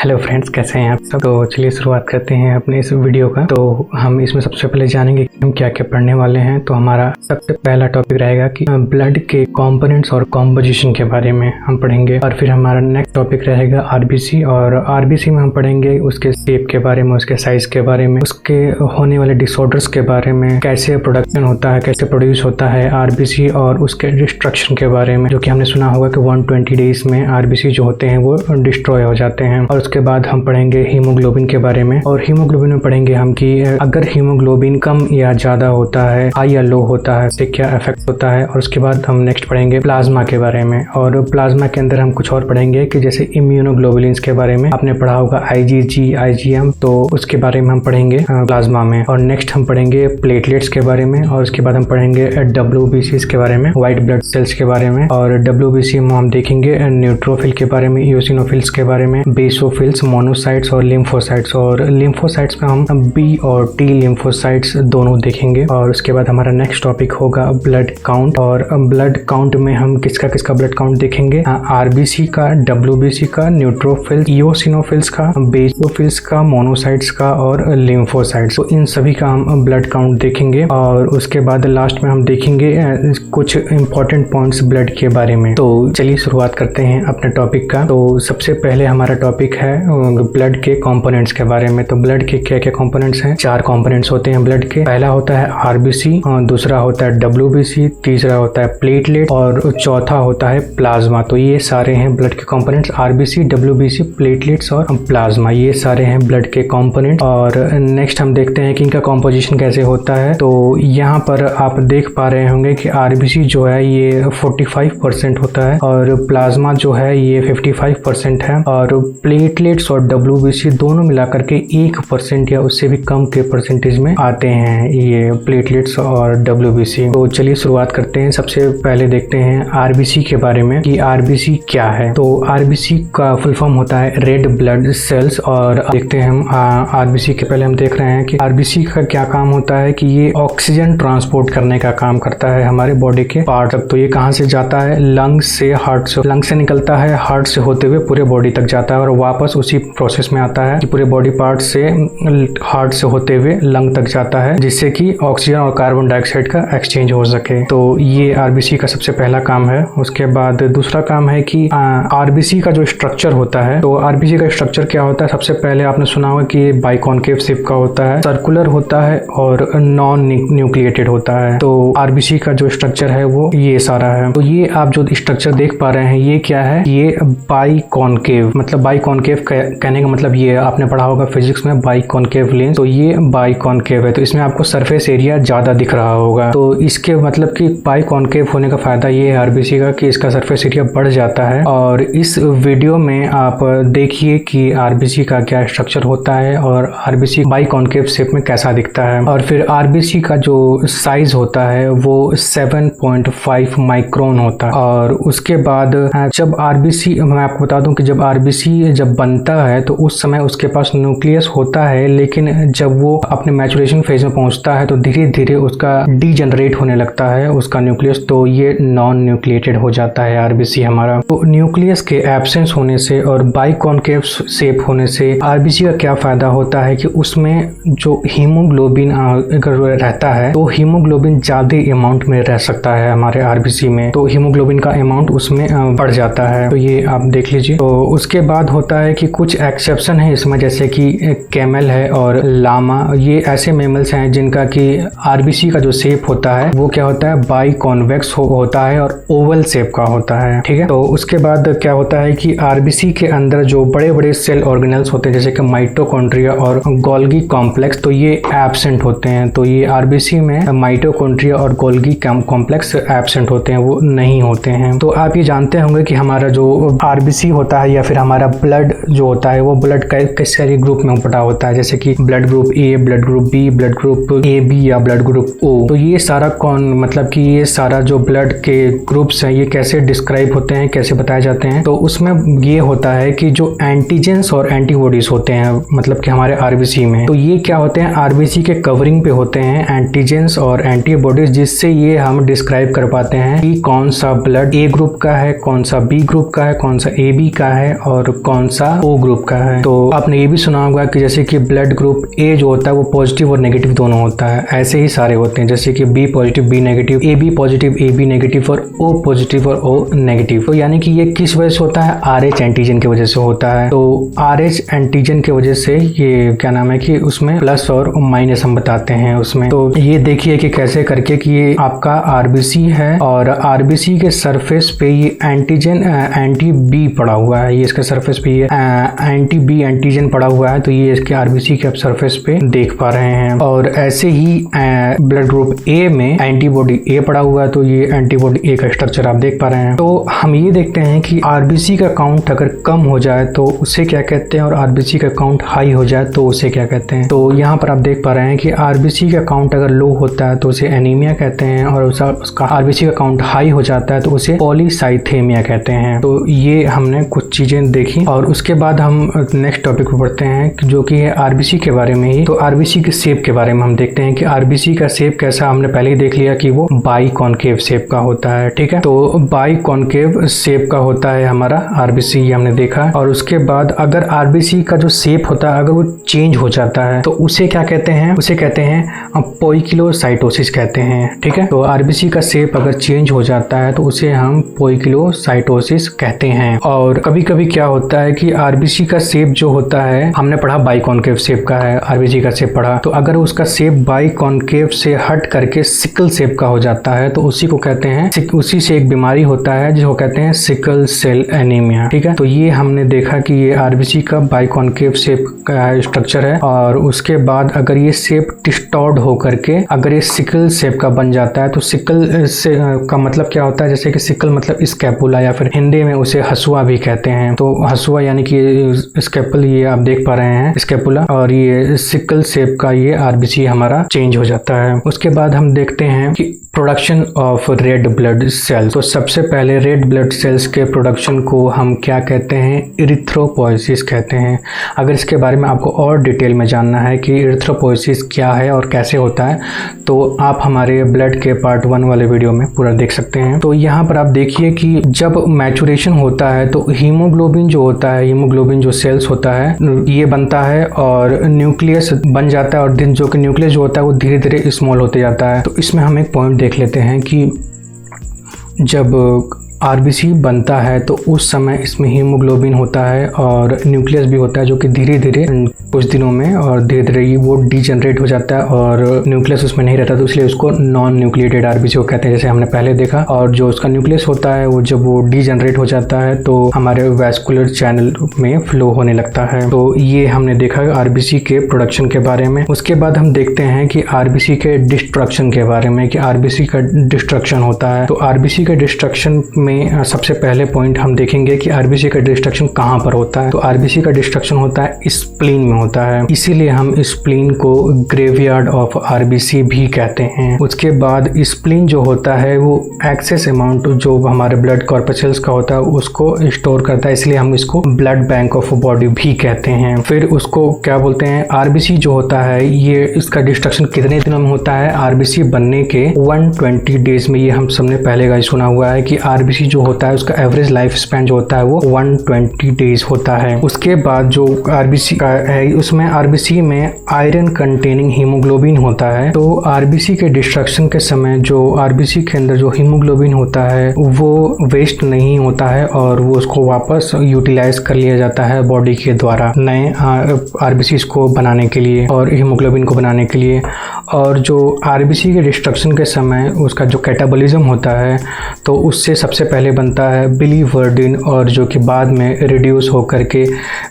Hello friends, कैसे हैं आप सब। तो चलिए शुरुआत करते हैं अपने इस वीडियो का। तो हम इसमें सबसे पहले जानेंगे कि हम क्या क्या पढ़ने वाले हैं। तो हमारा सबसे पहला टॉपिक रहेगा कि ब्लड के कंपोनेंट्स और कॉम्पोजिशन के बारे में हम पढ़ेंगे। और फिर हमारा नेक्स्ट टॉपिक रहेगा आरबीसी, और आरबीसी में हम पढ़ेंगे उसके शेप के बारे में, उसके साइज के बारे में, उसके होने वाले डिसऑर्डर्स के बारे में, कैसे प्रोडक्शन होता है, कैसे प्रोड्यूस होता है आरबीसी, और उसके डिस्ट्रक्शन के बारे में, जो कि हमने सुना होगा कि 120 डेज में आरबीसी जो होते हैं वो डिस्ट्रॉय हो जाते हैं। और उसके बाद हम पढ़ेंगे हीमोग्लोबिन के बारे में, और हीमोग्लोबिन में पढ़ेंगे हम कि अगर हीमोग्लोबिन कम या ज्यादा होता है, हाई या लो होता है, इससे क्या इफेक्ट होता है। और उसके बाद हम नेक्स्ट पढ़ेंगे प्लाज्मा के बारे में, और प्लाज्मा के अंदर हम कुछ और पढ़ेंगे कि जैसे इम्यूनोग्लोबुलिन्स के बारे में आपने पढ़ा होगा, आईजीजी, आईजीएम, तो उसके बारे में हम पढ़ेंगे प्लाज्मा में। और नेक्स्ट हम पढ़ेंगे प्लेटलेट्स के बारे में, और उसके बाद हम पढ़ेंगे डब्ल्यूबीसी के बारे में, व्हाइट ब्लड सेल्स के बारे में। और डब्ल्यूबीसी में हम देखेंगे न्यूट्रोफिल के बारे में, इओसिनोफिल्स के बारे में, बेसोफिल्स, मोनोसाइट्स और लिम्फोसाइट्स। और लिम्फोसाइट्स में हम बी और टी लिम्फोसाइट्स दोनों देखेंगे। और उसके बाद हमारा नेक्स्ट टॉपिक होगा ब्लड काउंट, और ब्लड काउंट में हम किसका किसका ब्लड काउंट देखेंगे, आरबीसी का, डब्ल्यूबीसी का, न्यूट्रोफिल्स, इओसिनोफिल्स का, बेसोफिल्स का, मोनोसाइट्स का और लिम्फोसाइट्स। तो इन सभी का हम ब्लड काउंट देखेंगे। और उसके बाद लास्ट में हम देखेंगे कुछ इंपॉर्टेंट पॉइंट्स ब्लड के बारे में। तो चलिए शुरुआत करते हैं अपने टॉपिक का। तो सबसे पहले हमारा टॉपिक है ब्लड के कंपोनेंट्स के बारे में। तो ब्लड के क्या क्या कंपोनेंट्स हैं? 4 कंपोनेंट्स होते हैं ब्लड के। पहला होता है आरबीसी, दूसरा होता है डब्ल्यूबीसी, तीसरा होता है प्लेटलेट, और चौथा होता है प्लाज्मा। तो ये सारे हैं ब्लड के कंपोनेंट्स, आरबीसी, डब्ल्यूबीसी, प्लेटलेट्स और प्लाज्मा, ये सारे हैं ब्लड के कंपोनेंट। और नेक्स्ट हम देखते हैं कि इनका कॉम्पोजिशन कैसे होता है। तो यहाँ पर आप देख पा रहे होंगे कि आरबीसी जो है ये 45% होता है, और प्लाज्मा जो है ये 55% है, और प्लेटलेट्स और डब्ल्यूबीसी दोनों मिलाकर के 1% या उससे भी कम के परसेंटेज में आते हैं ये प्लेटलेट्स और डब्ल्यूबीसी। तो चलिए शुरुआत करते हैं। सबसे पहले देखते हैं आरबीसी के बारे में कि आरबीसी क्या है। तो आरबीसी का फुल फॉर्म होता है रेड ब्लड सेल्स। और देखते हैं हम आरबीसी के पहले हम देख रहे हैं कि आरबीसी का क्या काम होता है कि ये ऑक्सीजन ट्रांसपोर्ट करने का काम करता है हमारे बॉडी के पार्ट तक। तो ये कहाँ से जाता है? लंग से, हार्ट से। लंग से निकलता है, हार्ट से होते हुए पूरे बॉडी तक जाता है, और वापस उसी प्रोसेस में आता है कि पूरे बॉडी पार्ट से, हार्ट से होते हुए लंग तक जाता है, जिससे कि ऑक्सीजन और कार्बन डाइऑक्साइड का एक्सचेंज हो सके। तो ये आरबीसी का सबसे पहला काम है। उसके बाद दूसरा काम है कि आरबीसी का जो स्ट्रक्चर होता है, तो आरबीसी का स्ट्रक्चर क्या होता है? सबसे पहले आपने सुना होगा कि ये बाइकॉन्केव शेप का होता है, सर्कुलर होता है और नॉन न्यूक्लिएटेड होता है। तो आरबीसी का जो स्ट्रक्चर है वो ये सारा है। तो ये आप जो स्ट्रक्चर देख पा रहे हैं ये क्या है? ये बाइकॉन्केव, मतलब बाइकॉन्केव कहने का मतलब ये आपने पढ़ा होगा फिजिक्स में, बाइकॉन्केव लेंस। तो ये बाइकॉन्केव है, तो इसमें आपको सरफेस एरिया ज्यादा दिख रहा होगा। तो इसके मतलब कि बाइकॉन्केव होने का फायदा ये है आरबीसी का कि इसका सरफेस एरिया बढ़ जाता है। और इस वीडियो में आप देखिए कि आरबीसी का क्या स्ट्रक्चर होता है और आरबीसी बाइकॉन्केव शेप में कैसा दिखता है। और फिर आरबीसी का जो साइज होता है वो 7.5 माइक्रोन होता है। और उसके बाद जब आरबीसी, मैं आपको बता दूं कि जब आरबीसी जब बनता है तो उस समय उसके पास न्यूक्लियस होता है, लेकिन जब वो अपने मैचुरेशन फेज में पहुंचता है तो धीरे धीरे उसका डीजनरेट होने लगता है उसका न्यूक्लियस, तो ये नॉन न्यूक्लिएटेड हो जाता है आरबीसी हमारा। तो न्यूक्लियस के एब्सेंस होने से और बाइकॉन्केव शेप होने से आरबीसी का क्या फायदा होता है कि उसमें जो हीमोग्लोबिन अगर रहता है तो हीमोग्लोबिन ज्यादा अमाउंट में रह सकता है हमारे आरबीसी में, तो हीमोग्लोबिन का अमाउंट उसमें बढ़ जाता है। तो ये आप देख लीजिए। तो उसके बाद होता है कि कुछ एक्सेप्शन है इसमें, जैसे कि कैमल है और लामा, ये ऐसे मेमल्स हैं जिनका कि आरबीसी का जो शेप होता है वो क्या होता है? बाइकॉन्वेक्स होता है और ओवल शेप का होता है, ठीक है। तो उसके बाद क्या होता है कि आरबीसी के अंदर जो बड़े बड़े सेल ऑर्गेनेल्स होते हैं जैसे कि माइटोकॉन्ड्रिया और गोल्गी कॉम्प्लेक्स, तो ये एब्सेंट होते हैं। तो ये आरबीसी में माइटोकॉन्ड्रिया और गोल्गी कॉम्प्लेक्स एब्सेंट होते हैं, वो नहीं होते हैं। तो आप ये जानते होंगे कि हमारा जो आरबीसी होता है या फिर हमारा ब्लड जो होता है वो ब्लड किस सारे ग्रुप में बटा होता है, जैसे कि blood group A, blood group B, blood group A B या ब्लड ग्रुप ओ। तो ये सारा मतलब कि ये सारा जो ब्लड के ग्रुप्स हैं ये कैसे डिस्क्राइब होते हैं, कैसे बताए जाते हैं? तो उसमें ये होता है कि जो एंटीजेंस और एंटीबॉडीज होते हैं मतलब कि हमारे आरबीसी में, तो ये क्या होते हैं? आरबीसी के कवरिंग पे होते हैं एंटीजेंस और एंटीबॉडीज, जिससे ये हम डिस्क्राइब कर पाते हैं कि कौन सा ब्लड ए ग्रुप का है, कौन सा बी ग्रुप का है, कौन सा ए बी का है और कौन सा O ग्रुप का है। तो आपने ये भी सुना होगा कि जैसे कि ब्लड ग्रुप A जो होता है वो पॉजिटिव और नेगेटिव दोनों होता है, ऐसे ही सारे होते हैं, जैसे कि B positive B negative, AB positive AB negative और O पॉजिटिव और O नेगेटिव। तो यानी कि ये किस वजह से होता है? RH एंटीजन की वजह से होता है। तो RH एंटीजन की वजह से ये क्या नाम है कि उसमें प्लस और माइनस हम बताते हैं उसमें। तो ये देखिए कि कैसे करके कि ये आपका आरबीसी है और आरबीसी के सरफेस पे ये एंटीजन एंटी बी पड़ा हुआ है, ये इसके सरफेस पे ये एंटी बी एंटीजन पड़ा हुआ है। तो ये इसके आरबीसी के आप सरफेस पे देख पा रहे हैं। और ऐसे ही ब्लड ग्रुप ए में एंटीबॉडी ए पड़ा हुआ है, तो ये एंटीबॉडी ए का स्ट्रक्चर आप देख पा रहे हैं। तो हम ये देखते हैं कि आरबीसी का काउंट अगर कम हो जाए तो उसे क्या कहते हैं और आरबीसी का काउंट हाई हो जाए तो उसे क्या कहते हैं। तो यहाँ पर आप देख पा रहे हैं कि आरबीसी का काउंट अगर लो होता है तो उसे एनीमिया कहते हैं, और उसका आरबीसी का काउंट हाई हो जाता है तो उसे पॉलीसाइथेमिया कहते हैं। तो ये हमने कुछ चीजें देखी और उसके बाद हम नेक्स्ट टॉपिक पे बढ़ते हैं जो कि है आरबीसी के बारे में ही। तो आरबीसी के शेप के बारे में हम देखते हैं कि आरबीसी का शेप कैसा, हमने पहले ही देख लिया कि वो बाई कॉनकेव शेप का होता है। ठीक है, तो बाई कॉनकेव शेप का होता है हमारा आरबीसी, ये हमने देखा। और उसके बाद अगर आरबीसी का जो शेप होता है अगर वो चेंज हो जाता है तो उसे क्या कहते हैं? उसे कहते हैं पोइकिलोसाइटोसिस कहते हैं। ठीक है, तो आरबीसी का शेप अगर चेंज हो जाता है तो उसे हम पोइकिलोसाइटोसिस कहते हैं। और कभी कभी क्या होता है कि आरबीसी का शेप जो होता है, हमने पढ़ा बाइकॉनकेव शेप का है आरबीसी का शेप पढ़ा, तो अगर उसका शेप बाइकॉनकेव से हट करके सिकल शेप का हो जाता है तो उसी को कहते हैं, उसी से एक बीमारी होता है जिसको कहते हैं सिकल सेल एनीमिया। ठीक है, तो ये हमने देखा कि ये आरबीसी का बाइकॉनकेव शेप का स्ट्रक्चर है। और उसके बाद अगर ये शेप डिस्टॉर्ड हो करके अगर ये सिकल शेप का बन जाता है तो सिकल से का मतलब क्या होता है? जैसे कि सिकल मतलब स्कैपुला या फिर हिंदी में उसे हसुआ भी कहते हैं। तो हसुआ यानी कि स्कैपल, ये आप देख पा रहे हैं स्कैपुला, और ये सिकल शेप का ये आरबीसी हमारा चेंज हो जाता है। उसके बाद हम देखते हैं कि production of red blood cells. तो सबसे पहले रेड ब्लड सेल्स के प्रोडक्शन को हम क्या कहते हैं? इरिथ्रोपोइसिस कहते हैं। अगर इसके बारे में आपको और डिटेल में जानना है कि इरिथ्रोपोइसिस क्या है और कैसे होता है तो आप हमारे ब्लड के पार्ट 1 वाले वीडियो में पूरा देख सकते हैं। तो यहाँ पर आप देखिए कि जब मैचुरेशन होता है तो हीमोग्लोबिन जो होता है, हीमोग्लोबिन जो सेल्स होता है ये बनता है और न्यूक्लियस बन जाता है, और दिन जो कि न्यूक्लियस जो होता है वो धीरे धीरे स्मॉल होते जाता है। तो इसमें हम एक पॉइंट देख लेते हैं कि जब आरबीसी बनता है तो उस समय इसमें हीमोग्लोबिन होता है और न्यूक्लियस भी होता है जो कि धीरे धीरे कुछ दिनों में और धीरे धीरे वो डीजनरेट हो जाता है और न्यूक्लियस उसमें नहीं रहता, तो इसलिए उसको नॉन न्यूक्लिएटेड आरबीसी को कहते हैं, जैसे हमने पहले देखा। और जो उसका न्यूक्लियस होता है वो जब वो डीजनरेट हो जाता है तो हमारे वैस्कुलर चैनल में फ्लो होने लगता है। तो ये हमने देखा आरबीसी के प्रोडक्शन के बारे में। उसके बाद हम देखते हैं कि आरबीसी के डिस्ट्रक्शन के बारे में, कि आरबीसी का डिस्ट्रक्शन होता है। तो आरबीसी के डिस्ट्रक्शन में सबसे पहले पॉइंट हम देखेंगे कि आरबीसी का डिस्ट्रक्शन कहाँ पर होता है। तो आरबीसी का डिस्ट्रक्शन होता है स्प्लीन में होता है, इसीलिए हम स्प्लीन को ग्रेवयार्ड ऑफ आरबीसी भी कहते हैं। उसके बाद स्प्लीन जो होता है वो एक्सेस अमाउंट जो हमारे ब्लड कॉर्पसेल्स का होता है उसको स्टोर करता है, इसलिए हम इसको ब्लड बैंक ऑफ बॉडी भी कहते हैं। फिर उसको क्या बोलते हैं? आरबीसी जो होता है ये इसका डिस्ट्रक्शन कितने दिनों में होता है? आरबीसी बनने के 120 डेज में। ये हम सबने पहले का सुना हुआ है कि आरबीसी जो होता है उसका एवरेज लाइफ स्पैन जो होता है वो 120 डेज होता है। उसके बाद जो आरबीसी का है उसमें आरबीसी में आयरन कंटेनिंग हीमोग्लोबिन होता है। तो आरबीसी के डिस्ट्रक्शन के समय जो आरबीसी के अंदर जो हीमोग्लोबिन होता है वो वेस्ट नहीं होता है और वो उसको वापस यूटिलाइज कर लिया जाता है बॉडी के द्वारा नए आरबीसी को बनाने के लिए और हीमोग्लोबिन को बनाने के लिए। और जो आरबीसी के डिस्ट्रक्शन के समय उसका जो कैटाबॉलिज्म होता है तो उससे सबसे पहले बनता है बिलीवर्डिन, और जो कि बाद में रिड्यूस होकर के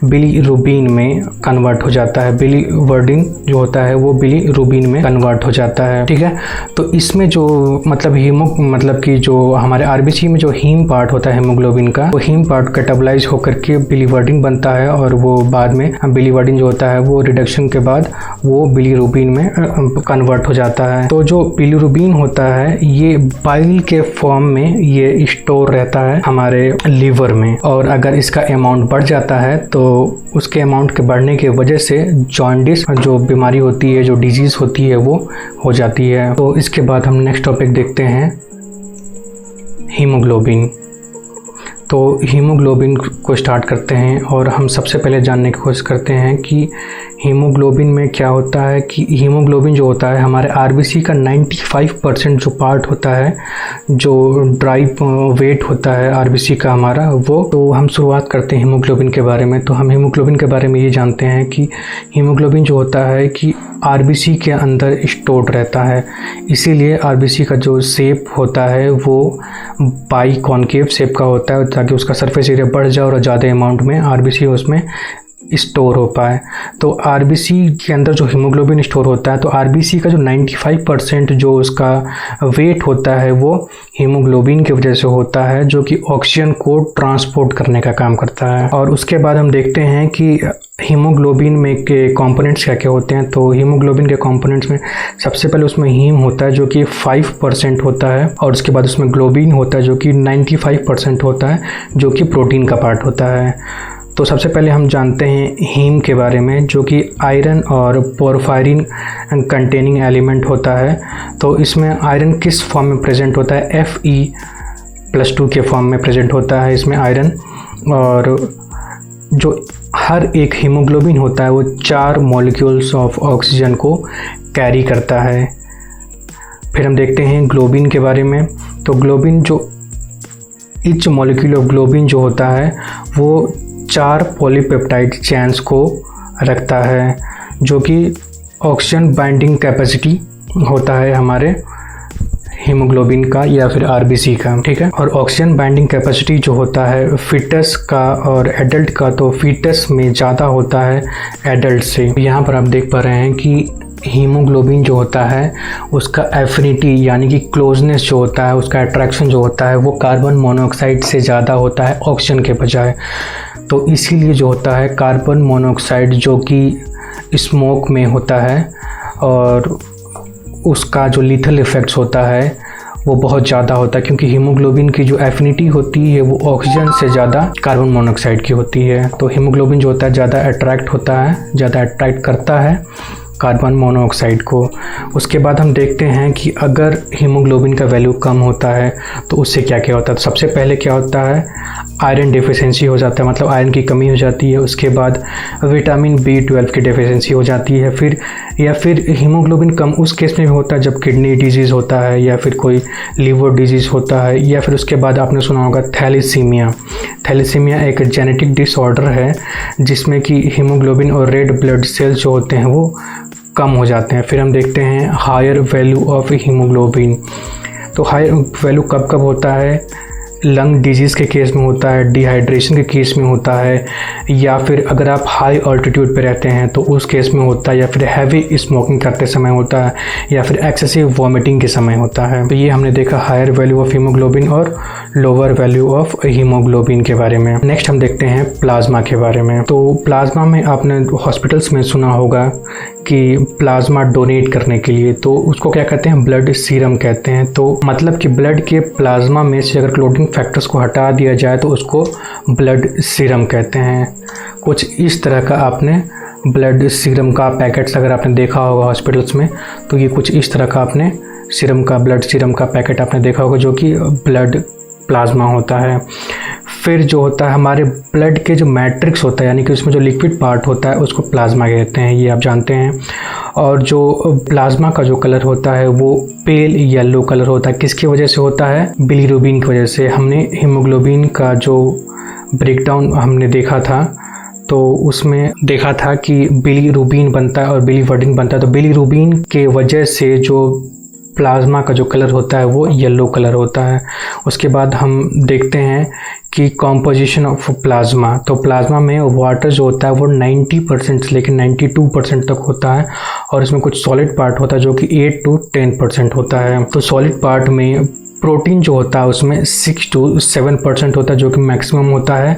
बिलीरुबिन में कन्वर्ट हो जाता है। बिलीवर्डिन जो होता है वो बिलीरुबिन में कन्वर्ट हो जाता है। ठीक है, तो इसमें जो मतलब कि जो हमारे आरबीसी में जो हीम पार्ट होता है हीमोग्लोबिन का, वो हीम पार्ट कैटाबलाइज होकर के बिलीवर्डिन बनता है और वो बाद में बिलीवर्डिन जो होता है वो रिडक्शन के बाद वो बिलीरुबिन में कन्वर्ट हो जाता है। तो जो बिलीरुबिन होता है ये बाइल के फॉर्म में ये स्टोर रहता है हमारे लीवर में, और अगर इसका अमाउंट बढ़ जाता है तो उसके अमाउंट के बढ़ने की वजह से जॉन्डिस जो बीमारी होती है, जो डिजीज होती है वो हो जाती है। तो इसके बाद हम नेक्स्ट टॉपिक देखते हैं हीमोग्लोबिन। तो हीमोग्लोबिन को स्टार्ट करते हैं और हम सबसे पहले जानने की कोशिश करते हैं कि हीमोग्लोबिन में क्या होता है। कि हीमोग्लोबिन जो होता है हमारे आरबीसी का 95% जो पार्ट होता है, जो ड्राई वेट होता है आरबीसी का हमारा वो। तो हम शुरुआत करते हैं हीमोग्लोबिन के बारे में। तो हम हीमोग्लोबिन के बारे में ये जानते हैं कि हीमोग्लोबिन जो होता है कि आरबीसी के अंदर स्टोर्ड रहता है, इसीलिए आरबीसी का जो शेप होता है वो बाई कॉन्केव शेप का होता है, ताकि उसका सरफेस एरिया बढ़ जाए और ज़्यादा अमाउंट में आरबीसी उसमें स्टोर हो पाए। तो आरबीसी के अंदर जो हीमोग्लोबिन स्टोर होता है, तो आरबीसी का जो 95% जो उसका वेट होता है वो हीमोग्लोबिन की वजह से होता है, जो कि ऑक्सीजन को ट्रांसपोर्ट करने का काम करता है। और उसके बाद हम देखते हैं कि हीमोग्लोबिन में के कंपोनेंट्स क्या क्या होते हैं। तो हीमोग्लोबिन के कंपोनेंट्स में सबसे पहले उसमें हीम होता है जो कि 5% होता है, और उसके बाद उसमें ग्लोबिन होता है जो कि 95% होता है, जो कि प्रोटीन का पार्ट होता है। तो सबसे पहले हम जानते हैं हीम के बारे में, जो कि आयरन और पोरफायरिन कंटेनिंग एलिमेंट होता है। तो इसमें आयरन किस फॉर्म में प्रेजेंट होता है, Fe+2 के फॉर्म में प्रेजेंट होता है इसमें आयरन। और जो हर एक हीमोग्लोबिन होता है वो 4 मॉलिक्यूल्स ऑफ ऑक्सीजन को कैरी करता है। फिर हम देखते हैं ग्लोबिन के बारे में। तो ग्लोबिन जो ईच मॉलिक्यूल ऑफ ग्लोबिन जो होता है वो 4 पॉलीपेप्टाइड चेन्स को रखता है, जो कि ऑक्सीजन बाइंडिंग कैपेसिटी होता है हमारे हीमोग्लोबिन का या फिर आरबीसी का, ठीक है। और ऑक्सीजन बाइंडिंग कैपेसिटी जो होता है फीटस का और एडल्ट का, तो फीटस में ज़्यादा होता है एडल्ट से। यहाँ पर आप देख पा रहे हैं कि हीमोग्लोबिन जो होता है उसका एफिनिटी यानी कि क्लोजनेस जो होता है, उसका अट्रैक्शन जो होता है वो कार्बन मोनोऑक्साइड से ज़्यादा होता है ऑक्सीजन के बजाय। तो इसीलिए जो होता है कार्बन मोनोऑक्साइड जो कि स्मोक में होता है और उसका जो लीथल इफ़ेक्ट्स होता है वो बहुत ज़्यादा होता है, क्योंकि हीमोग्लोबिन की जो एफिनिटी होती है वो ऑक्सीजन से ज़्यादा कार्बन मोनोऑक्साइड की होती है। तो हीमोग्लोबिन जो होता है ज़्यादा अट्रैक्ट होता है, ज़्यादा अट्रैक्ट करता है कार्बन मोनोऑक्साइड को। उसके बाद हम देखते हैं कि अगर हीमोग्लोबिन का वैल्यू कम होता है तो उससे क्या क्या होता है। तो सबसे पहले क्या होता है, आयरन डिफिशिएंसी हो जाता है, मतलब आयरन की कमी हो जाती है। उसके बाद विटामिन B12 की डिफिशिएंसी हो जाती है। फिर हीमोग्लोबिन कम उस केस में भी होता है जब किडनी डिजीज़ होता है या फिर कोई लीवर डिजीज़ होता है, या फिर उसके बाद आपने सुना होगा थैलेसीमिया। थैलेसीमिया एक जेनेटिक डिसऑर्डर है जिसमें कि हीमोग्लोबिन और रेड ब्लड सेल्स जो होते हैं वो कम हो जाते हैं। फिर हम देखते हैं हायर वैल्यू ऑफ हीमोग्लोबिन। तो हायर वैल्यू कब कब होता है, लंग डिजीज़ के केस में होता है, डिहाइड्रेशन के केस में होता है, या फिर अगर आप हाई ऑल्टीट्यूड पे रहते हैं तो उस केस में होता है, या फिर हैवी स्मोकिंग करते समय होता है, या फिर एक्सेसिव वॉमिटिंग के समय होता है। तो ये हमने देखा हायर वैल्यू ऑफ हीमोग्लोबिन और लोअर वैल्यू ऑफ हीमोग्लोबिन के बारे में। नेक्स्ट हम देखते हैं प्लाज्मा के बारे में। तो प्लाज्मा में आपने हॉस्पिटल्स में सुना होगा कि प्लाज्मा डोनेट करने के लिए तो उसको क्या कहते हैं, ब्लड सीरम कहते हैं। तो मतलब कि ब्लड के प्लाज्मा में से अगर क्लोटिंग फैक्टर्स को हटा दिया जाए तो उसको ब्लड सीरम कहते हैं। कुछ इस तरह का आपने ब्लड सीरम का पैकेट्स अगर आपने देखा होगा हॉस्पिटल्स में, तो ये कुछ इस तरह का आपने सीरम का ब्लड सीरम का पैकेट आपने देखा होगा जो कि ब्लड प्लाज्मा होता है। फिर जो होता है हमारे ब्लड के जो मैट्रिक्स होता है यानी कि उसमें जो लिक्विड पार्ट होता है उसको प्लाज्मा कहते हैं, ये आप जानते हैं। और जो प्लाज्मा का जो कलर होता है वो पेल येलो कलर होता है। किसकी वजह से होता है, बिलीरुबिन की वजह से। हमने हीमोग्लोबिन का जो ब्रेकडाउन हमने देखा था तो उसमें देखा था कि बिलीरुबिन बनता है और बिलीवर्डिन बनता है। तो बिलीरुबिन के वजह से जो प्लाज्मा का जो कलर होता है वो येलो कलर होता है। उसके बाद हम देखते हैं कि कॉम्पोजिशन ऑफ प्लाज्मा। तो प्लाज्मा में वाटर जो होता है वो 90% से लेकर 92% तक होता है, और इसमें कुछ सॉलिड पार्ट होता है जो कि 8 to 10% होता है। तो सॉलिड पार्ट में प्रोटीन जो होता है उसमें 6 to 7% होता है जो कि मैक्सिमम होता है।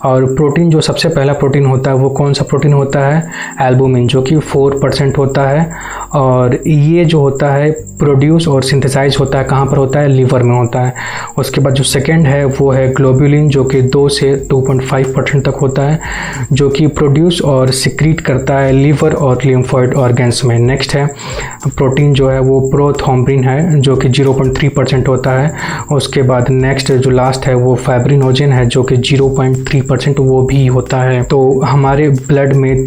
और प्रोटीन जो सबसे पहला प्रोटीन होता है वो कौन सा प्रोटीन होता है, एल्बुमिन, जो कि 4% होता है। और ये जो होता है प्रोड्यूस और सिंथेसाइज होता है कहाँ पर होता है, लीवर में होता है। उसके बाद जो सेकंड है वो है ग्लोबुलिन, जो कि 2 से 2.5% तक होता है, जो कि प्रोड्यूस और सिक्रीट करता है लीवर और लिम्फोइड ऑर्गन्स में। नेक्स्ट है प्रोटीन जो है वो प्रोथ्रोम्बिन है, जो कि 0.3% होता है। उसके बाद नेक्स्ट जो लास्ट है वो फाइब्रिनोजन है, जो कि 0.3% वो भी होता है। तो हमारे ब्लड में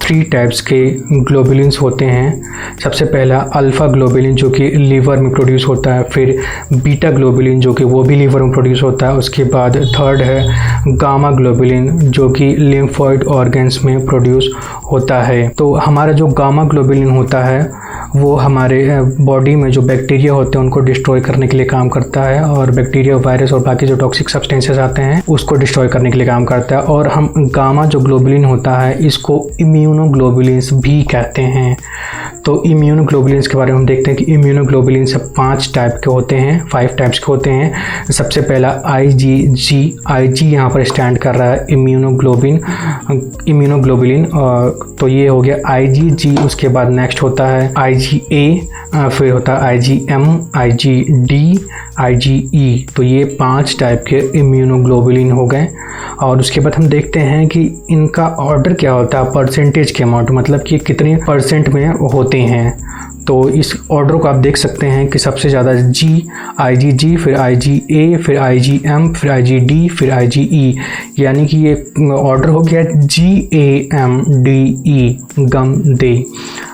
3 टाइप्स के ग्लोबुलिन्स होते हैं। सबसे पहला अल्फ़ा ग्लोबुलिन जो कि लीवर में प्रोड्यूस होता है, फिर बीटा ग्लोबुलिन जो कि वो भी लीवर में प्रोड्यूस होता है। उसके बाद थर्ड है गामा ग्लोबुलिन जो कि लिम्फोइड ऑर्गन्स में प्रोड्यूस होता है। तो हमारा जो गामा ग्लोबुलिन होता है वो हमारे बॉडी में जो बैक्टीरिया होते हैं उनको डिस्ट्रॉय करने के लिए काम करता है, और बैक्टीरिया, वायरस और बाकी जो टॉक्सिक सब्सटेंसेस आते हैं उसको डिस्ट्रॉय करने के लिए काम करता है। और हम गामा जो ग्लोबुलिन होता है इसको इम्यूनोग्लोबुलिन्स भी कहते हैं। तो इम्यूनोग्लोबुलिन्स के बारे में हम देखते हैं कि इम्यूनोग्लोबुलिन्स 5 टाइप के होते हैं, 5 टाइप्स के होते हैं। सबसे पहला IG यहाँ पर स्टैंड कर रहा है इम्यूनोग्लोबुलिन, तो ये हो गया IgG। उसके बाद नेक्स्ट होता है IgA, फिर होता है IgM, IgD, IgE। तो ये 5 टाइप के इम्यूनोग्लोबुलिन हो गए। और उसके बाद हम देखते हैं कि इनका ऑर्डर क्या होता है, परसेंटेज के अमाउंट, मतलब कि कितने परसेंट में होते हैं। तो इस ऑर्डर को आप देख सकते हैं कि सबसे ज़्यादा IgG, फिर IgA, फिर IgM, फिर IgD, फिर IgE, यानी कि ये ऑर्डर हो गया GAMDE, गम दे।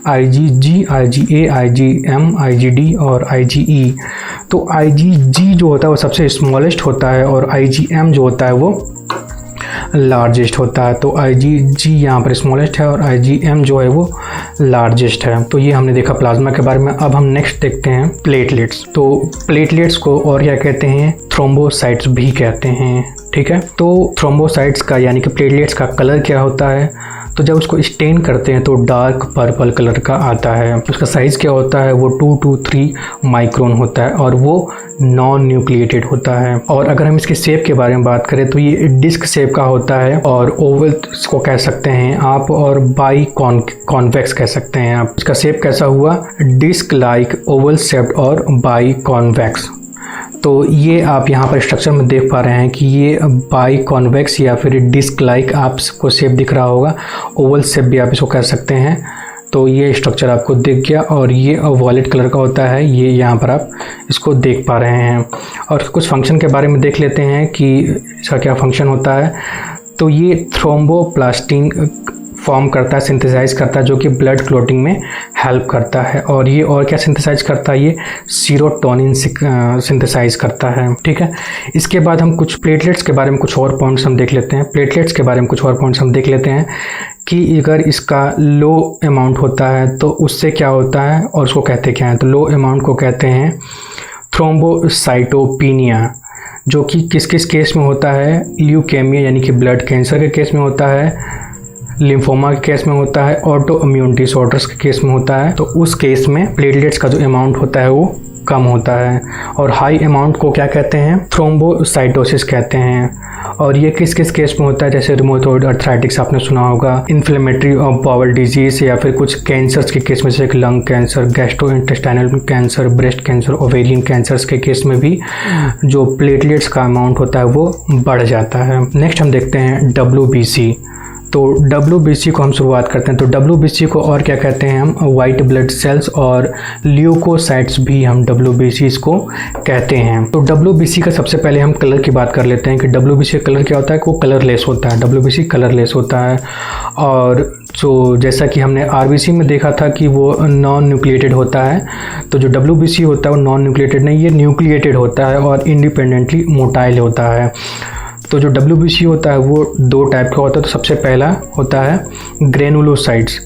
IgG, IgA, IgM, IgD और IgE। तो IgG जो होता है वो सबसे स्मॉलेस्ट होता है, और IgM जो होता है वो लार्जेस्ट होता है। तो IgG यहाँ पर स्मॉलेस्ट है और IgM जो है वो लार्जेस्ट है। तो ये हमने देखा प्लाज्मा के बारे में। अब हम नेक्स्ट देखते हैं प्लेटलेट्स। तो प्लेटलेट्स को और क्या कहते हैं, थ्रोम्बोसाइट्स भी कहते हैं। ठीक है, तो थ्रोम्बोसाइट्स का यानी कि प्लेटलेट्स का कलर क्या होता है, तो जब उसको स्टेन करते हैं तो डार्क पर्पल कलर का आता है। उसका साइज़ क्या होता है, वो 2 to 3 माइक्रोन होता है, और वो नॉन न्यूक्लिएटेड होता है। और अगर हम इसके शेप के बारे में बात करें तो ये डिस्क शेप का होता है, और ओवल को कह सकते हैं आप, और बाई कॉन्वेक्स कह सकते हैं आप। इसका शेप कैसा हुआ, डिस्क लाइक, ओवल शेप्ड और बाई कॉन्वेक्स। तो ये आप यहाँ पर स्ट्रक्चर में देख पा रहे हैं कि ये बाई कॉन्वेक्स या फिर डिस्क लाइक आपको शेप दिख रहा होगा, ओवल शेप भी आप इसको कह सकते हैं। तो ये स्ट्रक्चर आपको दिख गया, और ये वॉयलेट कलर का होता है, ये यहाँ पर आप इसको देख पा रहे हैं। और कुछ फंक्शन के बारे में देख लेते हैं कि इसका क्या फंक्शन होता है। तो ये थ्रोम्बोप्लास्टिन फॉर्म करता है, सिंथेसाइज करता है, जो कि ब्लड क्लॉटिंग में हेल्प करता है। और ये और क्या सिंथेसाइज करता है, ये सीरोटोनिन सिंथेसाइज करता है। ठीक है, इसके बाद हम कुछ प्लेटलेट्स के बारे में कुछ और पॉइंट्स हम देख लेते हैं। प्लेटलेट्स के बारे में कुछ और पॉइंट्स हम देख लेते हैं कि अगर इसका लो अमाउंट होता है तो उससे क्या होता है और उसको कहते क्या हैं। तो लो अमाउंट को कहते हैं थ्रोम्बोसाइटोपिनिया, जो कि किस किस केस में होता है, ल्यूकेमिया यानी कि ब्लड कैंसर के केस में होता है, लिम्फोमा के केस में होता है, ऑटो इम्यून डिसऑर्डर्स के केस में होता है। तो उस केस में प्लेटलेट्स का जो अमाउंट होता है वो कम होता है। और हाई अमाउंट को क्या कहते हैं, थ्रोम्बोसाइटोसिस कहते हैं। और ये किस किस केस में होता है, जैसे रुमेटॉइड आर्थराइटिस आपने सुना होगा, इन्फ्लेमेटरी बाउल डिजीज, या फिर कुछ कैंसर्स के केस में जैसे lung cancer, gastrointestinal cancer, breast cancer, ovarian cancers के केस में भी जो प्लेटलेट्स का अमाउंट होता है वो बढ़ जाता है। नेक्स्ट हम देखते हैं WBC। तो WBC को हम शुरुआत करते हैं। तो WBC को और क्या कहते हैं हम, वाइट ब्लड सेल्स और ल्यूकोसाइट्स भी हम WBC को कहते हैं। तो WBC का सबसे पहले हम कलर की बात कर लेते हैं कि WBC का कलर क्या होता है, कि वो कलरलेस होता है। WBC कलरलेस होता है। और जो जैसा कि हमने RBC में देखा था कि वो नॉन न्यूक्लिएटेड होता है, तो जो WBC होता है वो नॉन न्यूक्लिएटेड नहीं, ये न्यूक्लिएटेड होता है और इंडिपेंडेंटली मोटाइल होता है। तो जो WBC होता है वो 2 टाइप का होता है। तो सबसे पहला होता है ग्रेनुलोसाइट्स।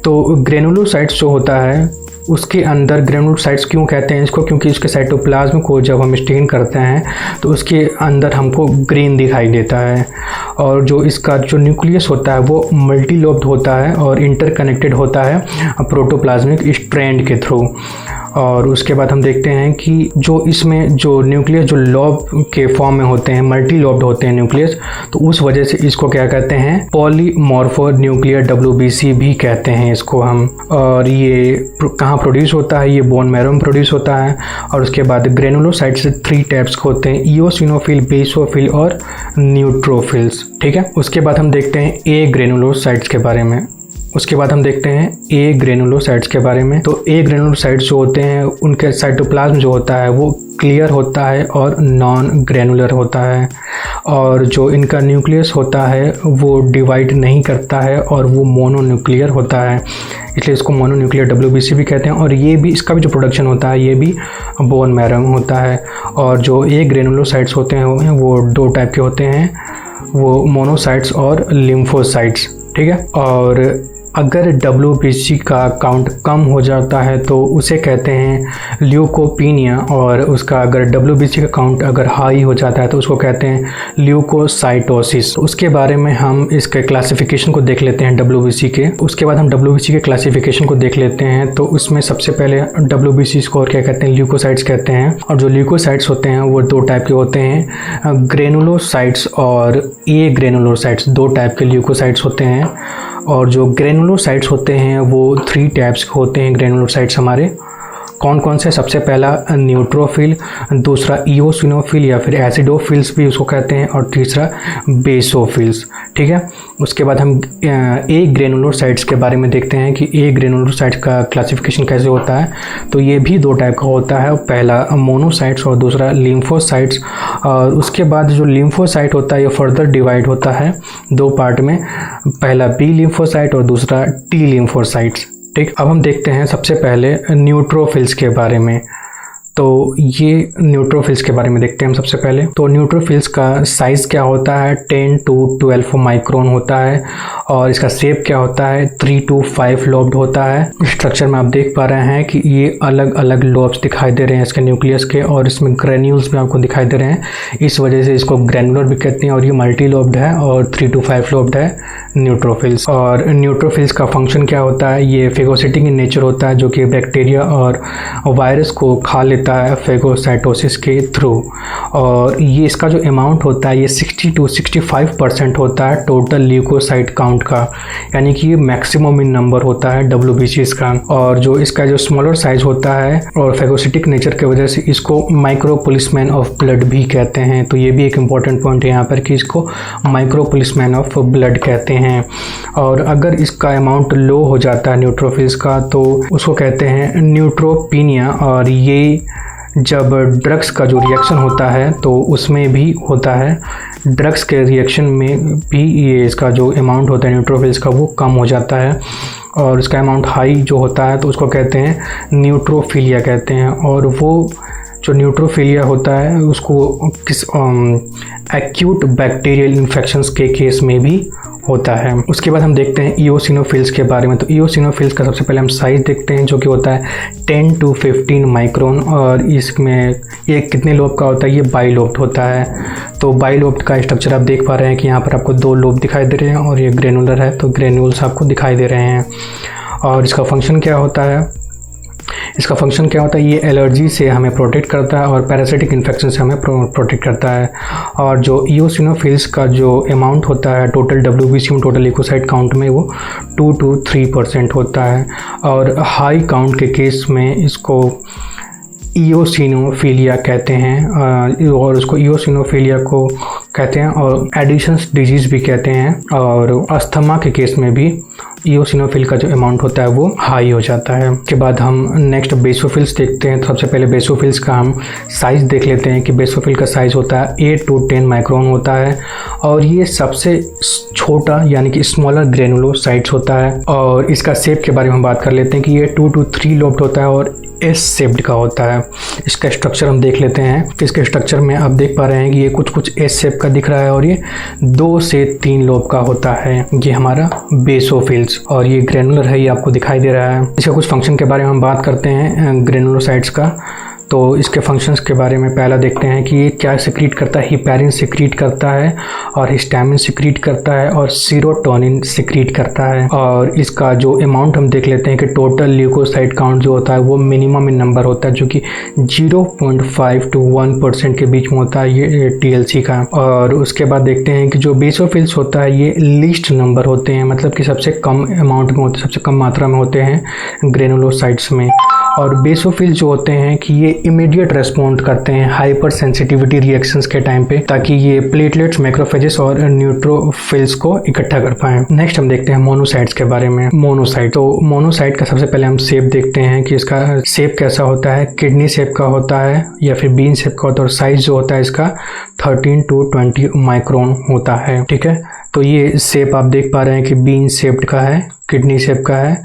तो ग्रेनुलोसाइट्स जो होता है उसके अंदर, ग्रेनुलोसाइट्स क्यों कहते हैं इसको, क्योंकि उसके साइटोप्लाज्म को जब हम स्टेन करते हैं तो उसके अंदर हमको ग्रीन दिखाई देता है। और जो इसका जो न्यूक्लियस होता है वो मल्टीलोब्ड होता है और इंटरकनेक्टेड होता है प्रोटोप्लाज्मिक स्ट्रैंड के थ्रू। और उसके बाद हम देखते हैं कि जो इसमें जो न्यूक्लियस जो लॉब के फॉर्म में होते हैं, मल्टी लॉब्ड होते हैं न्यूक्लियस, तो उस वजह से इसको क्या कहते हैं, पॉलीमॉर्फो न्यूक्लियर WBC भी कहते हैं इसको हम। और ये कहाँ प्रोड्यूस होता है, ये बोन मैरो में प्रोड्यूस होता है। और उसके बाद ग्रेनुलोसाइट्स 3 टाइप्स के होते हैं, इओसिनोफिल, बेसोफिल और न्यूट्रोफिल्स। ठीक है, उसके बाद हम देखते हैं ए ग्रेनुलोसाइट्स के बारे में। तो ए ग्रेनुलोसाइट्स जो होते हैं उनके साइटोप्लाज्म जो होता है वो क्लियर होता है और नॉन ग्रेनुलर होता है। और जो इनका न्यूक्लियस होता है वो डिवाइड नहीं करता है और वो मोनोन्यूक्लियर होता है, इसलिए इसको मोनोन्यूक्लियर WBC भी कहते हैं। और ये भी, इसका भी जो प्रोडक्शन होता है ये भी बोन मैरो में होता है। और जो ए ग्रेनुलोसाइट्स होते हैं वो 2 टाइप के होते हैं, वो मोनोसाइट्स और लिम्फोसाइट्स। ठीक है, और अगर WBC का काउंट कम हो जाता है तो उसे कहते हैं ल्यूकोपीनिया, और उसका अगर WBC का काउंट अगर हाई हो जाता है तो उसको कहते हैं ल्यूकोसाइटोसिस। उसके बारे में हम इसके क्लासिफिकेशन को देख लेते हैं WBC के। उसके बाद हम WBC के क्लासिफिकेशन को देख लेते हैं। तो उसमें सबसे पहले WBC को क्या कहते हैं, ल्यूकोसाइट्स कहते हैं। और जो ल्यूकोसाइट्स होते हैं वो 2 टाइप के होते हैं, ग्रेनुलोसाइट्स और ए ग्रेनुलोसाइट्स, 2 टाइप के ल्यूकोसाइट्स होते हैं। और जो ग्रेनुलोसाइट्स होते हैं वो 3 टाइप्स के होते हैं ग्रेनुलोसाइट्स हमारे। कौन कौन से, सबसे पहला न्यूट्रोफिल, दूसरा इओसिनोफिल या फिर एसिडोफिल्स भी उसको कहते हैं, और तीसरा बेसोफिल्स। ठीक है, उसके बाद हम ए ग्रेनुलोसाइट्स के बारे में देखते हैं कि ए ग्रेनुलोसाइट्स का क्लासिफिकेशन कैसे होता है। तो ये भी 2 टाइप का होता है, पहला मोनोसाइट्स और दूसरा लिम्फोसाइट्स। और उसके बाद जो लिम्फोसाइट होता है ये फर्दर डिवाइड होता है 2 पार्ट में, पहला बी लिम्फोसाइट और दूसरा टी लिम्फोसाइट्स। ठीक, अब हम देखते हैं सबसे पहले न्यूट्रोफिल्स के बारे में। तो ये न्यूट्रोफिल्स के बारे में देखते हैं हम सबसे पहले। तो न्यूट्रोफिल्स का साइज़ क्या होता है, 10 to 12 माइक्रोन होता है। और इसका शेप क्या होता है, 3 to 5 लॉब्ड होता है। स्ट्रक्चर में आप देख पा रहे हैं कि ये अलग अलग लॉब्स दिखाई दे रहे हैं इसके न्यूक्लियस के, और इसमें ग्रेन्यूल्स भी आपको दिखाई दे रहे हैं, इस वजह से इसको ग्रेनुलर भी कहते हैं। और ये मल्टी लॉब्ड है और 3 to 5 लॉब्ड है न्यूट्रोफिल्स। और न्यूट्रोफिल्स का फंक्शन क्या होता है, ये फेगोसिटिक इन नेचर होता है, जो कि बैक्टीरिया और वायरस को खा लेता है फेगोसाइटोसिस के थ्रू। और ये इसका जो अमाउंट होता है ये 60 to 65% होता है टोटल ल्यूकोसाइट काउंट का, यानी कि ये मैक्सिमम इन नंबर होता है WBCs का। और जो इसका जो स्मॉलर साइज होता है और फेगोसिटिक नेचर की वजह से इसको माइक्रो पुलिसमैन ऑफ ब्लड भी कहते हैं। तो ये भी एक इम्पॉर्टेंट पॉइंट है यहाँ पर कि इसको माइक्रो पुलिसमैन ऑफ ब्लड कहते हैं। और अगर इसका अमाउंट लो हो जाता है न्यूट्रोफिल्स का तो उसको कहते हैं न्यूट्रोपीनिया। और ये जब ड्रग्स का जो रिएक्शन होता है तो उसमें भी होता है, ड्रग्स के रिएक्शन में भी ये इसका जो अमाउंट होता है न्यूट्रोफिल्स का वो कम हो जाता है। और इसका अमाउंट हाई जो होता है तो उसको कहते हैं न्यूट्रोफिलिया कहते हैं। और वो जो न्यूट्रोफिलिया होता है उसको किस एक्यूट बैक्टीरियल इन्फेक्शंस के केस में भी होता है। उसके बाद हम देखते हैं इओसिनोफिल्स के बारे में। तो इओसिनोफिल्स का सबसे पहले हम साइज देखते हैं, जो कि होता है 10 to 15 माइक्रोन। और इसमें ये कितने लोब का होता है, ये बाइलोब्ड होता है। तो बाइलोब्ड का स्ट्रक्चर आप देख पा रहे हैं कि यहाँ पर आपको 2 लोब दिखाई दे रहे हैं और ये ग्रेनुलर है, तो ग्रेन्यूल्स आपको दिखाई दे रहे हैं। और इसका फंक्शन क्या होता है, ये एलर्जी से हमें प्रोटेक्ट करता है और पैरासिटिक इन्फेक्शन से हमें प्रोटेक्ट करता है। और जो इओसिनोफिल्स का जो अमाउंट होता है टोटल WBC में, टोटल ल्यूकोसाइट काउंट में, वो 2 to 3% होता है। और हाई काउंट के केस में इसको इओसिनोफिलिया कहते हैं, और उसको इओसिनोफिलिया को कहते हैं और एडिशंस डिजीज़ भी कहते हैं। और अस्थमा के केस में भी इओसिनोफिल का जो अमाउंट होता है वो हाई हो जाता है। उसके बाद हम नेक्स्ट बेसोफिल्स देखते हैं। तो सबसे पहले बेसोफिल्स का हम साइज़ देख लेते हैं कि बेसोफिल का साइज़ होता है 8 to 10 माइक्रोन होता है। और ये सबसे छोटा यानी कि स्मॉलर ग्रेनुलोसाइट्स होता है। और इसका शेप के बारे में हम बात कर लेते हैं कि ये 2 to 3 लोब्ड होता है और एस शेप्ड का होता है। इसका स्ट्रक्चर हम देख लेते हैं। इसके स्ट्रक्चर में आप देख पा रहे हैं कि ये कुछ एस शेप का दिख रहा है और ये 2 से 3 लोब का होता है। ये हमारा बेसोफिल्स, और ये ग्रेनुलर है, ये आपको दिखाई दे रहा है। इसका कुछ फंक्शन के बारे में हम बात करते हैं ग्रेनुलोसाइट्स का। तो इसके फंक्शंस के बारे में पहला देखते हैं कि ये क्या सिक्रीट करता है। हिपैरिन सिक्रीट करता है और हिस्टामिन सिक्रीट करता है और सीरोटोनिन सिक्रीट करता है। और इसका जो अमाउंट हम देख लेते हैं कि टोटल ल्यूकोसाइट काउंट जो होता है वो मिनिमम इन नंबर होता है, जो कि 0.5 to 1% के बीच में होता है ये TLC का। और उसके बाद देखते हैं कि जो बेसोफिल्स होता है ये लीस्ट नंबर होते हैं, मतलब कि सबसे कम अमाउंट में होते, सबसे कम मात्रा में होते हैं ग्रेनुलोसाइट्स में। और बेसोफिल जो होते हैं कि ये इमीडिएट रेस्पॉन्ड करते हैं हाइपर सेंसिटिविटी रिएक्शंस के टाइम पे, ताकि ये प्लेटलेट्स, मैक्रोफेजेस और न्यूट्रोफिल्स को इकट्ठा कर पाएं। नेक्स्ट हम देखते हैं मोनोसाइट्स के बारे में। मोनोसाइट, तो मोनोसाइट का सबसे पहले हम शेप देखते हैं कि इसका शेप कैसा होता है। किडनी शेप का होता है या फिर बीन शेप का होता है, और साइज जो होता है इसका 13 to 20 माइक्रोन होता है। ठीक है, तो ये शेप आप देख पा रहे हैं कि बीन शेप्ड का है, किडनी शेप का है,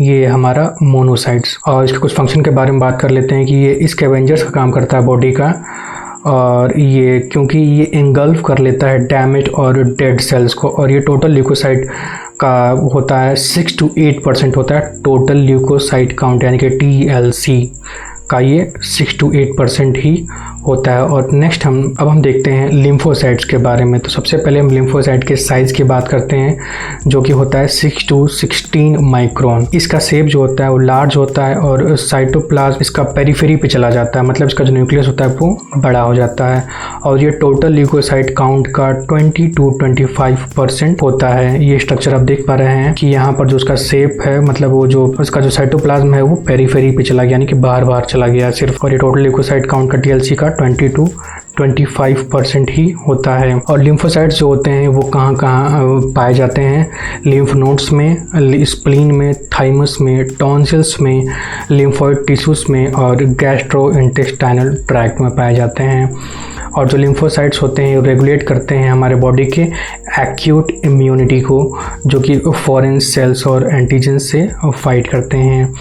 ये हमारा मोनोसाइट्स। और इसके कुछ फंक्शन के बारे में बात कर लेते हैं कि ये स्कैवेंजर्स का काम करता है बॉडी का, और ये क्योंकि ये एंगल्फ कर लेता है डैमेज और डेड सेल्स को। और ये टोटल ल्यूकोसाइट का होता है 6 to 8% होता है टोटल ल्यूकोसाइट काउंट, यानी कि TLC का ये 6 to 8% ही होता है। और नेक्स्ट अब हम देखते हैं लिम्फोसाइट्स के बारे में। तो सबसे पहले हम लिम्फोसाइट के साइज़ की बात करते हैं, जो कि होता है 6 to 16 माइक्रोन। इसका शेप जो होता है वो लार्ज होता है और साइटोप्लाज्म इसका पेरिफेरी पे चला जाता है, मतलब इसका जो न्यूक्लियस होता है वो बड़ा हो जाता है। और ये टोटल ल्यूकोसाइट काउंट का 20 to 25% होता है। ये स्ट्रक्चर आप देख पा रहे हैं कि यहाँ पर जो उसका शेप है, मतलब वो जो उसका जो साइटोप्लाज्म है वो पेरिफेरी पे चला गया, यानी कि बाहर चला गया सिर्फ। और ये टोटल ल्यूकोसाइट काउंट का TLC का 20 to 25% ही होता है। और लिम्फोसाइट्स जो होते हैं वो कहाँ पाए जाते हैं? लिम्फ नोड्स में, स्प्लीन में, थाइमस में, टॉन्सिल्स में, लिम्फोइड टिश्यूज में और गैस्ट्रोइंटेस्टाइनल ट्रैक्ट में पाए जाते हैं। और जो लिम्फोसाइट्स होते हैं रेगुलेट करते हैं हमारे बॉडी के एक्यूट इम्यूनिटी को, जो कि फॉरेन सेल्स और एंटीजन से फाइट करते हैं।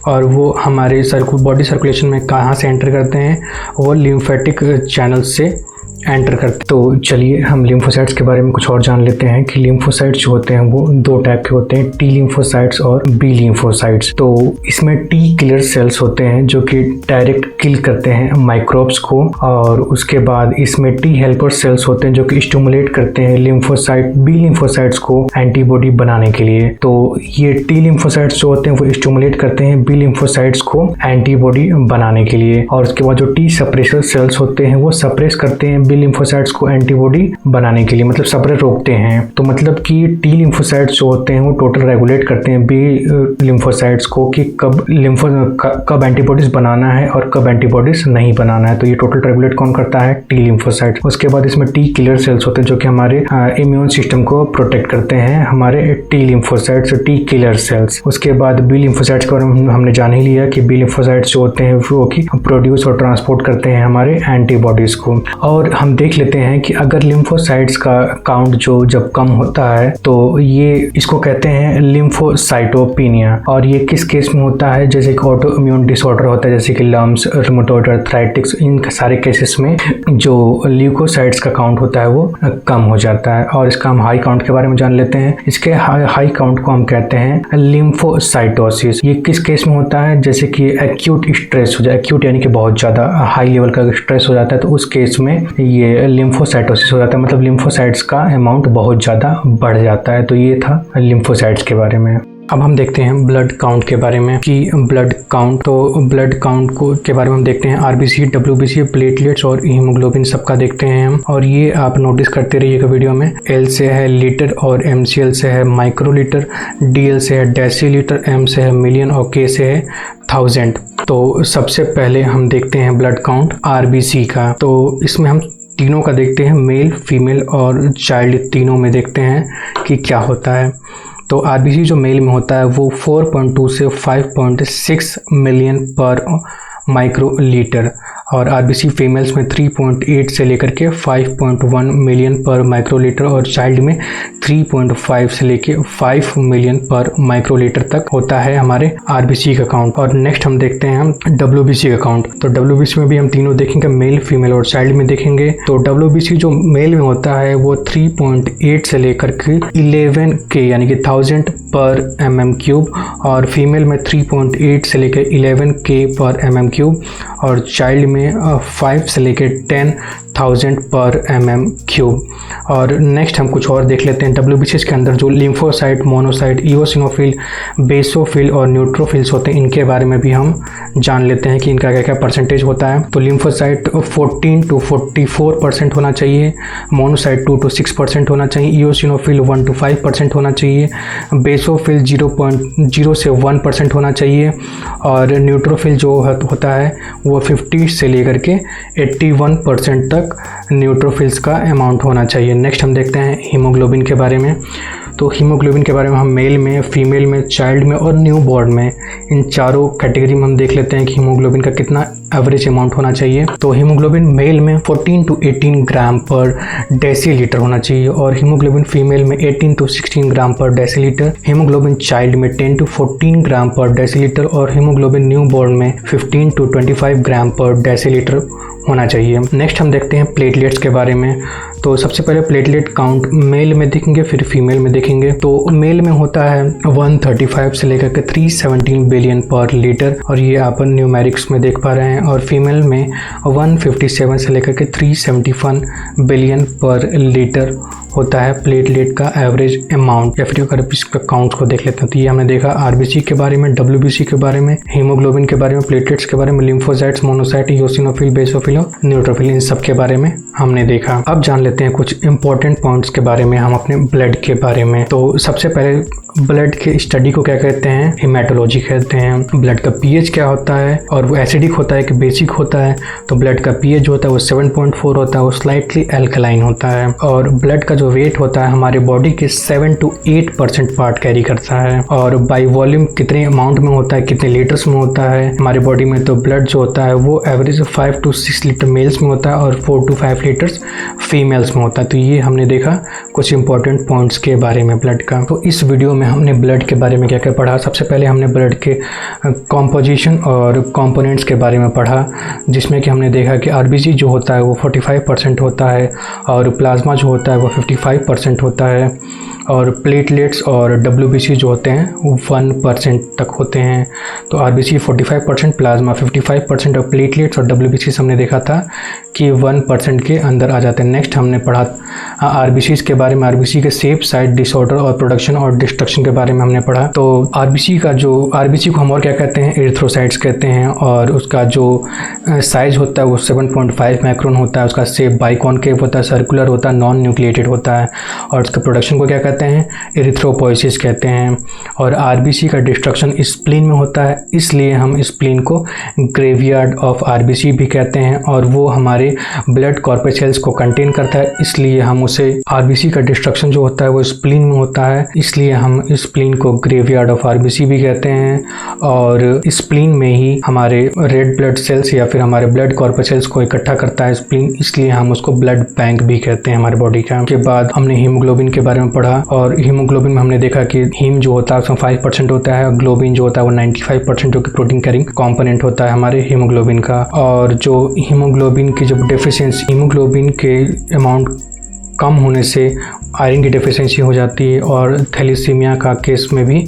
और वो हमारे बॉडी सर्कुलेशन में कहाँ से एंटर करते हैं? वो लिम्फेटिक चैनल से एंटर करते। तो चलिए हम लिम्फोसाइट्स के बारे में कुछ और जान लेते हैं कि लिम्फोसाइट्स जो होते हैं वो दो टाइप के होते हैं, T लिम्फोसाइट्स और B लिम्फोसाइट्स। तो इसमें T किलर सेल्स होते हैं जो कि डायरेक्ट किल करते हैं माइक्रोब्स को, और उसके बाद इसमें T हेल्पर सेल्स होते हैं जो कि स्टिमुलेट करते हैं B लिम्फोसाइट्स को एंटीबॉडी बनाने के लिए। तो ये T लिम्फोसाइट्स जो होते हैं वो स्टिमुलेट करते हैं B लिम्फोसाइट्स को एंटीबॉडी बनाने के लिए। और उसके बाद जो T सप्रेसर सेल्स होते हैं वो सप्रेस करते हैं B लिम्फोसाइट्स को एंटीबॉडी बनाने के लिए, मतलब सप्रेस रोकते हैं। तो मतलब कि T लिम्फोसाइट्स जो होते हैं वो टोटल रेगुलेट करते हैं B लिम्फोसाइट्स को कि कब एंटीबॉडीज बनाना है और कब एंटीबॉडीज नहीं बनाना है। तो ये टोटल रेगुलेट कौन करता है? T lymphocytes. उसके बाद इसमें T किलर सेल्स होते हैं जो कि हमारे इम्यून सिस्टम को प्रोटेक्ट करते हैं, हमारे T lymphocytes, T killer cells. उसके बाद B लिम्फोसाइट्स के बारे में हमने जान ही लिया कि B लिम्फोसाइट्स जो होते हैं वो कि प्रोड्यूस और ट्रांसपोर्ट करते हैं हमारे एंटीबॉडीज को। और हम देख लेते हैं कि अगर लिम्फोसाइट्स का काउंट जब कम होता है तो ये इसको कहते हैं लिम्फोसाइटोपिनिया। और ये किस केस में होता है? जैसे कि ऑटो इम्यून डिसऑर्डर होता है, जैसे कि लम्स, रूमेटॉइड आर्थराइटिस, इन सारे केसेस में जो ल्यूकोसाइट्स का काउंट होता है वो कम हो जाता है। और इसका हम हाई काउंट के बारे में जान लेते हैं। इसके हाई काउंट को हम कहते हैं लिम्फोसाइटोसिस। ये किस केस में होता है? जैसे कि एक्यूट स्ट्रेस हो जाए, एक्यूट यानी कि बहुत ज़्यादा हाई लेवल का स्ट्रेस हो जाता है, तो उस केस में ये लिम्फोसाइटोसिस हो जाता है, मतलब लिम्फोसाइट्स का अमाउंट बहुत ज़्यादा बढ़ जाता है। तो ये था लिम्फोसाइट्स के बारे में। अब हम देखते हैं ब्लड काउंट के बारे में कि ब्लड काउंट के बारे में हम देखते हैं RBC, WBC, प्लेटलेट्स और हीमोग्लोबिन सबका देखते हैं हम। और ये आप नोटिस करते रहिएगा वीडियो में। L से है लीटर और MCL से है माइक्रोलीटर, DL से है डेसीलीटर, M से है मिलियन और K से है 1000। तो सबसे पहले हम देखते हैं ब्लड काउंट RBC का। तो इसमें हम तीनों का देखते हैं, मेल, फीमेल और चाइल्ड, तीनों में देखते हैं कि क्या होता है। तो RBC जो मेल में होता है वो 4.2 से 5.6 मिलियन पर माइक्रोलीटर, और RBC फीमेल्स में 3.8 से लेकर के 5.1 मिलियन पर माइक्रोलीटर, और चाइल्ड में 3.5 से लेके 5 मिलियन पर माइक्रोलीटर तक होता है हमारे RBC का काउंट। और नेक्स्ट हम देखते हैं हम WBC का काउंट। तो WBC में भी हम तीनों देखेंगे, मेल, फीमेल और चाइल्ड में देखेंगे। तो WBC जो मेल में होता है वो 3.8 से लेकर के 11K यानी कि 1000 पर mm क्यूब, और फीमेल में 3.8 से लेकर 11K पर mm क्यूब क्यूब और चाइल्ड में 5 से लेकर 10,000 पर mm क्यूब। और नेक्स्ट हम कुछ और देख लेते हैं WBCs के अंदर जो लिम्फोसाइट, मोनोसाइट, इओसिनोफिल, बेसोफिल और न्यूट्रोफिल्स होते हैं, इनके बारे में भी हम जान लेते हैं कि इनका क्या क्या परसेंटेज होता है। तो लिम्फोसाइट 14 to 44% होना चाहिए, मोनोसाइट 2 to 6% होना चाहिए, इओसिनोफिल 1 to 5% होना चाहिए, बेसोफिल 0.0 से 1% होना चाहिए और न्यूट्रोफिल जो होता है वो 50 से लेकर के 81% तक न्यूट्रोफिल्स का अमाउंट होना चाहिए। नेक्स्ट हम देखते हैं हीमोग्लोबिन के बारे में। तो हीमोग्लोबिन के बारे में हम मेल में, फीमेल में, चाइल्ड में और न्यू बॉर्न में, इन चारों कैटेगरी में हम देख लेते हैं कि हीमोग्लोबिन का कितना एवरेज अमाउंट होना चाहिए। तो हीमोग्लोबिन मेल में 14 to 18 ग्राम पर डेसीलीटर होना चाहिए और हीमोग्लोबिन फीमेल में 18 to 16 ग्राम पर डेसीलीटर, हीमोग्लोबिन चाइल्ड में 10 to 14 ग्राम पर डेसीलीटर और हीमोग्लोबिन न्यू बॉर्न में 15 to 25 ग्राम पर डेसीलीटर होना चाहिए। नेक्स्ट हम देखते हैं प्लेटलेट्स के बारे में। तो सबसे पहले प्लेटलेट काउंट मेल में देखेंगे, फिर फीमेल में देखेंगे। तो मेल में होता है 135 से लेकर के 317 बिलियन पर लीटर और ये आप न्यूमेरिक्स में देख पा रहे हैं, और फीमेल में 157 से लेकर के 371 बिलियन पर लीटर होता है प्लेटलेट का एवरेज अमाउंट। या फिर अगर इसका काउंट्स को देख लेते हैं तो ये हमने देखा आरबीसी के बारे में, डब्ल्यूबीसी के बारे में, हीमोग्लोबिन के बारे में, प्लेटलेट्स के बारे में, लिम्फोसाइट्स, मोनोसाइट, इओसिनोफिल, बेसोफिल और न्यूट्रोफिल, इन सब के बारे में हमने देखा। अब जान लेते हैं कुछ इंपॉर्टेंट पॉइंट्स के बारे में हम अपने ब्लड के बारे में। तो सबसे पहले ब्लड के स्टडी को क्या कहते हैं? हेमाटोलॉजी कहते हैं। ब्लड का पीएच क्या होता है और वो एसिडिक होता है कि बेसिक होता है? तो ब्लड का पीएच जो होता है वो 7.4 होता है, वो स्लाइटली एल्कलाइन होता है। और ब्लड का जो वेट होता है हमारे बॉडी के 7 to 8% पार्ट कैरी करता है। और बाई वॉल्यूम कितने अमाउंट में होता है, कितने लीटर्स में होता है हमारे बॉडी में? तो ब्लड जो होता है वो एवरेज 5 to 6 लीटर मेल्स में होता है और 4 to 5 लीटर्स फीमेल्स में होता है। तो ये हमने देखा कुछ इंपॉर्टेंट पॉइंट्स के बारे में ब्लड का। तो इस वीडियो में हमने ब्लड के बारे में क्या क्या पढ़ा? सबसे पहले हमने ब्लड के कॉम्पोजिशन और कंपोनेंट्स के बारे में पढ़ा, जिसमें कि हमने देखा कि आरबीसी जो होता है वो 45% होता है और प्लाज्मा जो होता है वो 55% होता है और प्लेटलेट्स और डब्ल्यूबीसी जो होते हैं वो 1% तक होते हैं। तो आरबीसी 45%, प्लाज्मा 55% और प्लेटलेट्स और डब्ल्यूबीसी हमने देखा था कि 1% के अंदर आ जाते हैं। नेक्स्ट हमने पढ़ा आरबीसी के बारे में, आरबीसी के शेप, साइज, डिसऑर्डर और प्रोडक्शन और डिस्ट्रक्शन के बारे में हमने पढ़ा। तो आरबीसी को हम और क्या कहते हैं? एरिथ्रोसाइट्स कहते हैं और उसका जो साइज होता है वो 7.5 माइक्रोन होता है। उसका शेप बाइकॉनकेव होता है, सर्कुलर होता है, नॉन न्यूक्लिएटेड होता है और उसका प्रोडक्शन को क्या कहते हैं? एरिथ्रोपोइसिस कहते हैं। और आरबीसी का डिस्ट्रक्शन स्प्लीन में होता है, इसलिए हम स्प्लीन को ग्रेवयार्ड ऑफ आरबीसी भी कहते हैं और वो हमारे ब्लड कॉर्पस्कल्स को कंटेन करता है, इसलिए हम उसे आरबीसी का डिस्ट्रक्शन जो होता है वो स्प्लीन में होता है, इसलिए हम स्प्लीन को ग्रेवयार्ड ऑफ आरबीसी भी कहते हैं। और स्प्लीन में ही हमारे रेड ब्लड सेल्स या फिर हमारे ब्लड कॉर्पस्कल्स को इकट्ठा करता है स्प्लीन, इसलिए हम उसको ब्लड बैंक भी कहते हैं हमारे बॉडी का। के बाद हमने हीमोग्लोबिन के बारे में पढ़ा और हीमोग्लोबिन में हमने देखा कि हीम जो होता है उसमें 5% होता है, ग्लोबिन जो होता है वो 95% जो कि प्रोटीन कैरिंग कंपोनेंट होता है हमारे हीमोग्लोबिन का। और जो हीमोग्लोबिन की जब डेफिशिएंसी, हीमोग्लोबिन के अमाउंट कम होने से आयरन की डेफिशिएंसी हो जाती है और थैलेसीमिया का केस में भी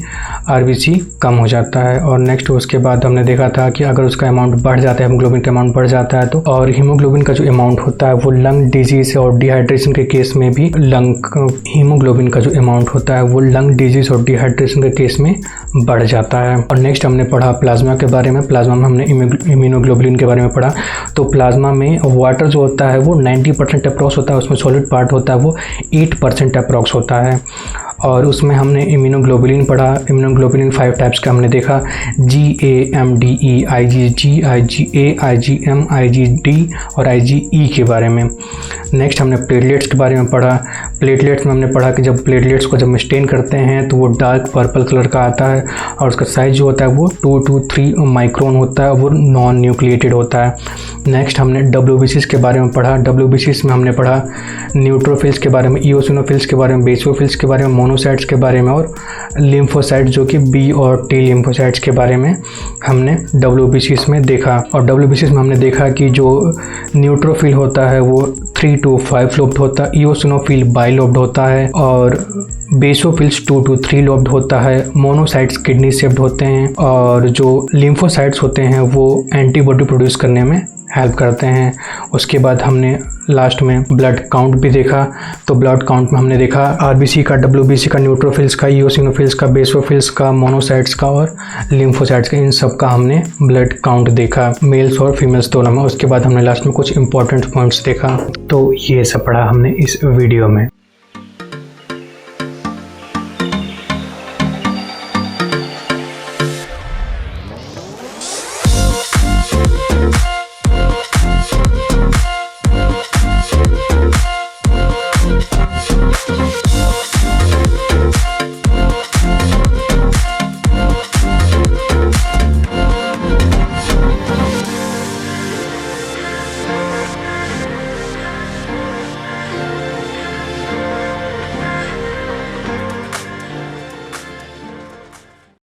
आरबीसी कम हो जाता है। और नेक्स्ट उसके बाद हमने देखा था कि अगर उसका अमाउंट बढ़ जाता है, हीमोग्लोबिन का अमाउंट बढ़ जाता है तो, और हीमोग्लोबिन का जो अमाउंट होता है वो लंग डिजीज और डिहाइड्रेशन के केस में भी हीमोग्लोबिन का जो अमाउंट होता है वो लंग डिजीज और डिहाइड्रेशन के केस में बढ़ जाता है। और नेक्स्ट हमने पढ़ा प्लाज्मा के बारे में। प्लाज्मा में हमने इम्यूनोग्लोबुलिन के बारे में पढ़ा। तो प्लाज्मा में वाटर जो होता है वो 90% अप्रॉक्स होता है, उसमें सॉलिड पार्ट होता है वो 8% अप्रॉक्स होता है। और उसमें हमने इम्यूनोग्लोबुलिन पढ़ा। इम्यूनोग्लोबुलिन 5 टाइप्स का हमने देखा, GAMDE, IgG, IgA, IgM, IgD और IgE के बारे में। नेक्स्ट हमने प्लेटलेट्स के बारे में पढ़ा। प्लेटलेट्स में हमने पढ़ा कि जब प्लेटलेट्स को जब स्टेन करते हैं तो वो डार्क पर्पल कलर का आता है और उसका साइज जो होता है वो 2 to 3 माइक्रोन होता है, वो नॉन न्यूक्लिएटेड होता है। नेक्स्ट हमने डब्ल्यूबीसीज के बारे में पढ़ा। डब्ल्यूबीसीज में हमने पढ़ा न्यूट्रोफिल्स के बारे में, इओसिनोफिल्स के बारे में, बेसोफिल्स के बारे में, मोनोसाइट्स के बारे में और लिम्फोसाइट्स जो कि बी और टी लिम्फोसाइट्स के बारे में हमने डब्ल्यूबीसीज में देखा। और डब्ल्यूबीसीज में हमने देखा कि जो न्यूट्रोफिल होता है वो 3 to 5 लोब्ड होता है, इओसिनोफिल बाइलोब्ड होता है और बेसोफिल्स 2 to 3 लोब्ड होता है। मोनोसाइट्स किडनी शेप्ड होते हैं और जो लिम्फोसाइट्स होते हैं वो एंटीबॉडी प्रोड्यूस करने में हेल्प करते हैं। उसके बाद हमने लास्ट में ब्लड काउंट भी देखा, तो ब्लड काउंट में हमने देखा आरबीसी का, डब्ल्यूबीसी का, न्यूट्रोफिल्स का, इओसिनोफिल्स का, बेसोफिल्स का, मोनोसाइट्स का और लिम्फोसाइट्स का, इन सब का हमने ब्लड काउंट देखा मेल्स और फीमेल्स दोनों में। उसके बाद हमने लास्ट में कुछ इंपॉर्टेंट पॉइंट्स देखा। तो ये सब पढ़ा हमने इस वीडियो में।